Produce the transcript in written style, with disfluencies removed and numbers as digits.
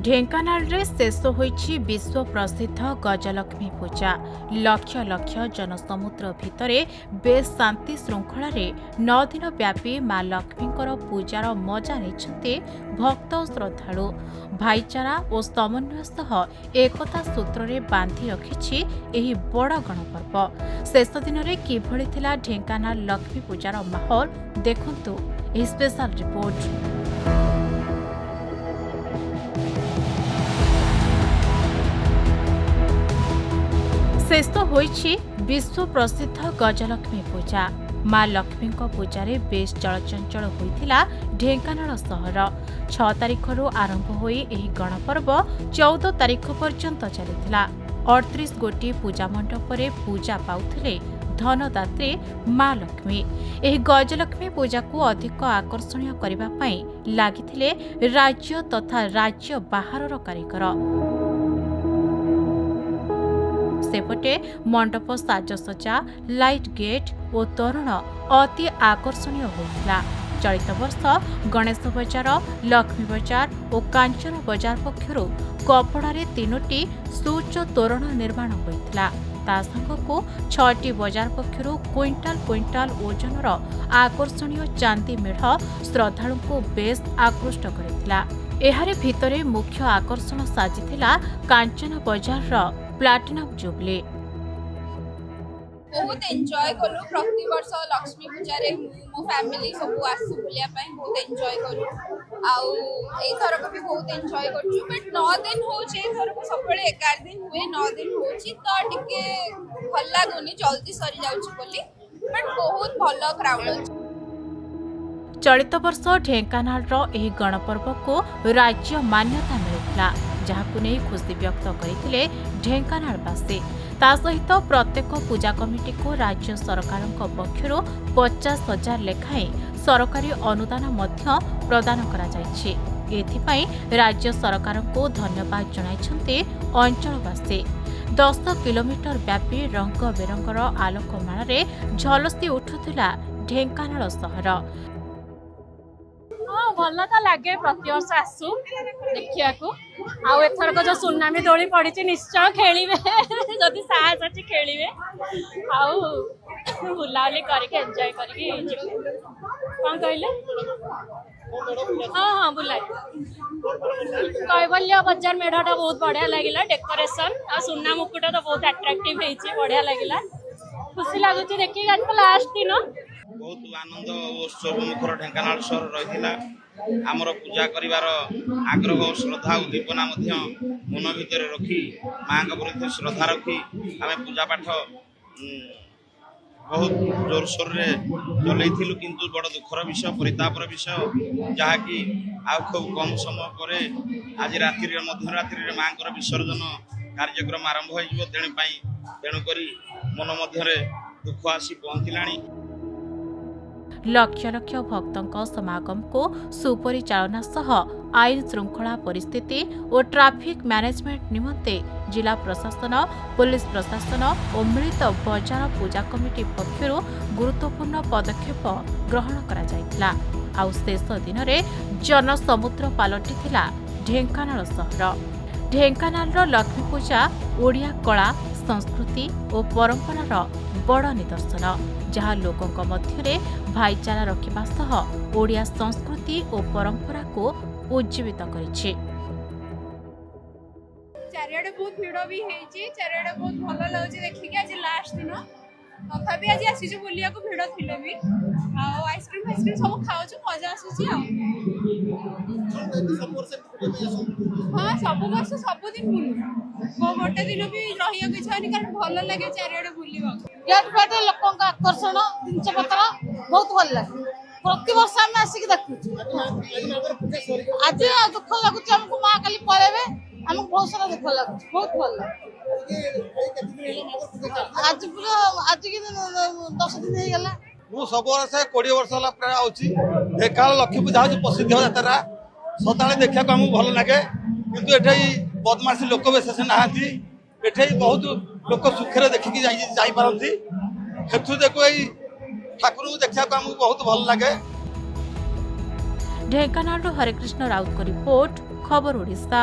ढेंकानाल रे शेष होईछि विश्व प्रसिद्ध गजलक्ष्मी पूजा। लक्ष लक्ष जनसमुद्र भितरे बेस शांति श्रृंखला रे 9 दिन व्यापी मां लक्ष्मीकर पूजार मजा नेछन्ते भक्त और श्रद्धालु। भाईचारा और समन्वय सह एकता सूत्र रे बांधि रखिछि एही बड़ गणपर्व। शेष दिन रे किभଳି थिला ढेंकानाल लक्ष्मी पूजार माहौल देखंतु एही स्पेशल रिपोर्ट। शेष होईछि विश्व प्रसिद्ध गजलक्ष्मी पूजा। मां लक्ष्मी पूजा रे बेस चलचंचल होइथिला ढेंकानाल सहर। 6 तारिखरू आरंभ होई एही गणपर्व 14 तारिख पर्यंत चलिथिला। 38 गोटी पूजा मंडप रे पूजा पाउथिले धनदात्री मां लक्ष्मी। एही गजलक्ष्मी पूजा को अधिक आकर्षणीय करबा पई लागिथिले राज्य तथा राज्य बाहरर कारीगर। सेपटे मंडप साजसज्जा लाइट गेट और तोरण अति आकर्षणीय होता। चलित वर्ष गणेश बजार, लक्ष्मी बजार और कांचन बजार पक्षरु कपड़ारे 3टी सूच तोरण निर्माण होता। ता संगको 6टी बजार पक्षरु क्विंटाल क्विंटाल ओजनर आकर्षणीय चांदी मेढ़ श्रद्धालु को बेस आकृष्ट करथिला। एहारे भितरे मुख्य आकर्षण साजिथिला कांचन बजार प्लाटिनम जुबली। बहुत एंजॉय करू प्रति वर्ष लक्ष्मी पूजा रे मो फैमिली सब आसु बुलिया पई बहुत एंजॉय करू आउ ए थर को भी बहुत एंजॉय करछु। बट 9 दिन होचे थर को सबले 11 दिन हुए 9 दिन होची तो टिके भल लागुनी जल्दी सरी जाउची बोली। बट बहुत भलो क्राउड अछि। चलित वर्ष ढेंकानाल रो एही गणपर्व को राज्य मान्यता मिलिला, जहाकु नै खुशी व्यक्त करथिले ढेंकानालवासी। ता सहित प्रत्येक पूजा कमिटी को राज्य सरकार पक्षरु 50,000 लेखाएं सरकारी अनुदान मध्य प्रदान करा जायछि। एथिपाई राज्य सरकार को धन्यवाद जणाइछन्ते अंचलवासी। 10 किलोमीटर व्यापी रंग बेरंगर आलोकमाला रे झलसी उठुथिला ढेंकानाल सहर। भल तो लगे प्रति वर्ष आसू देखिया आउथरक जो सुनामी दोली पड़ी निश्चय खेलिए जदि साहस अच्छी खेलिए आउ बुलाबुली करके एंजॉय करके कौन कहले हाँ हाँ बुला कैबल्य बजार मेढ़टा बहुत बढ़िया लगे। डेकोरेशन आ सुना मुकुटा तो बहुत अट्राक्टिव है, बढ़िया लगे, खुशी लगुच देखिए। आज लास्ट दिन बहुत आनंद उत्सव मुखर ढेंकानाल सहर रही आमर पूजा करिवार आग्रह और श्रद्धा उद्दीपना मन भितर रखी माँ प्रति श्रद्धा रखी आम पूजा पाठ बहुत जोरसोर रे चलू, किंतु बड़ दुखर विषय परितापर विषय जहाँकि आ खूब कम समय पर आज रात्रि मध्यरात्रि माँ विसर्जन कार्यक्रम आरंभ हो तेणुक मन मध्य दुख आसी पहुँचला। लक्ष लक्ष भक्तों समागम को सुपरिचालना सह आईन श्रृंखला परिस्थिति और ट्रैफिक मैनेजमेंट निमंते जिला प्रशासन, पुलिस प्रशासन और मिलित बजार पूजा कमिटी पक्षरु गुरुत्वपूर्ण पदक्षेप ग्रहण करा जायतिला। आउ शेष दिन रे जनसमुद्र पालटिथिला ढेंकानाल सहर। ढेंकानाल लक्ष्मी पूजा ओडिया कला, संस्कृति और परंपरार बड़ निदर्शन, जहाँ लोकों मध्य भाईचारा रखिबा सह ओडिया संस्कृति और परंपरा को उज्जीवित करिछि। चारियाडे बहुत भिड़ भी हेछि, चारियाडे बहुत भलो लागुछि देखिके। आज लास्ट दिन तथापि आज आसीछु बुलिया को भिड़ थिले भी आ आइसक्रीम सब खाउछु, मजा आସୁछि। हाँ सब वर्ष सब दिन बुलु को गोटे दिन भी रहिया के छानी कारण भलो लागे चारियाडे बुलिबा। गेट फेट लोकों का आकर्षण जिनस पत्र बहुत भल लगे। प्रति वर्ष आम आसिक देखु आज दुख लगुच आमको माँ काली पलैबे आमको बहुत सारा दुख लगुच बहुत भल आज पूरा आज की 10 दिन हो गला। मु सब वर्ष 20 वर्ष होला प्राय आउची ढेंकानाल लक्ष्मी पूजा होची प्रसिद्ध यात्रा सदाळे देखिया को हमको भल लागे, किंतु एठै बदमाशी लोक विशेष नाहांती। एठै बहुत लोक सुखरे देखिकी जाई पारंती। हेतु देखो एई ठाकुर को देखिया को हमको बहुत भल लागे। ढेंकानाल हरेकृष्ण राउत को रिपोर्ट, खबर ओडिशा।